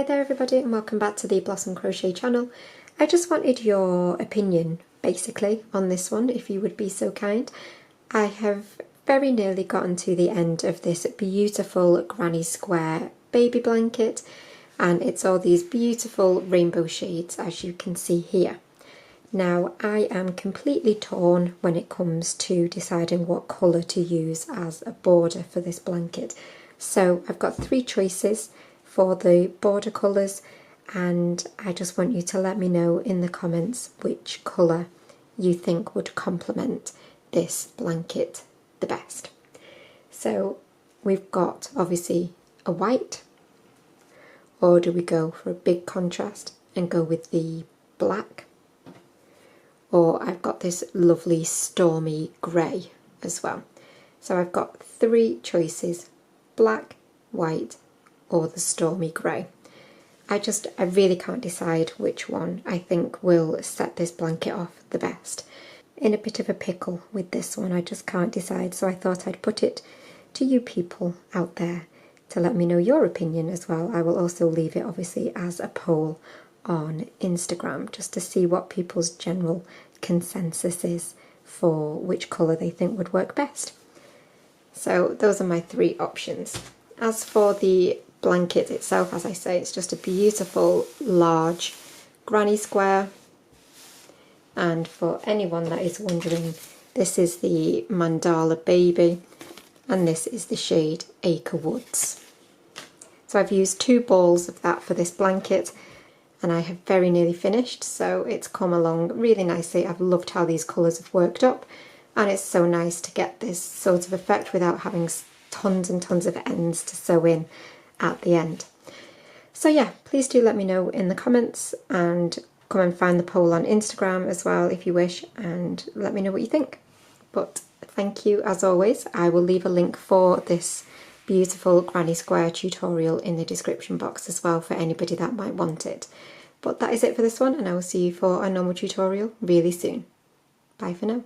Hi there everybody and welcome back to the Blossom Crochet channel. I just wanted your opinion basically on this one, if you would be so kind. I have very nearly gotten to the end of this beautiful granny square baby blanket, and it's all these beautiful rainbow shades as you can see here. Now I am completely torn when it comes to deciding what colour to use as a border for this blanket. So I've got three choices for the border colours, and I just want you to let me know in the comments which colour you think would complement this blanket the best. So we've got obviously a white, or do we go for a big contrast and go with the black? Or I've got this lovely stormy grey as well. So I've got three choices: black, white, or the stormy grey. I really can't decide which one I think will set this blanket off the best. In a bit of a pickle with this one, I just can't decide, so I thought I'd put it to you people out there to let me know your opinion as well. I will also leave it obviously as a poll on Instagram just to see what people's general consensus is for which colour they think would work best. So those are my three options. As for the blanket itself, as I say, it's just a beautiful large granny square, and for anyone that is wondering, this is the Mandala Baby and this is the shade Acre Woods. So I've used 2 balls of that for this blanket and I have very nearly finished, so it's come along really nicely. I've loved how these colours have worked up, and it's so nice to get this sort of effect without having tons and tons of ends to sew in at the end. So yeah, please do let me know in the comments, and come and find the poll on Instagram as well if you wish, and let me know what you think. But thank you as always. I will leave a link for this beautiful granny square tutorial in the description box as well for anybody that might want it. But that is it for this one, and I will see you for a normal tutorial really soon. Bye for now.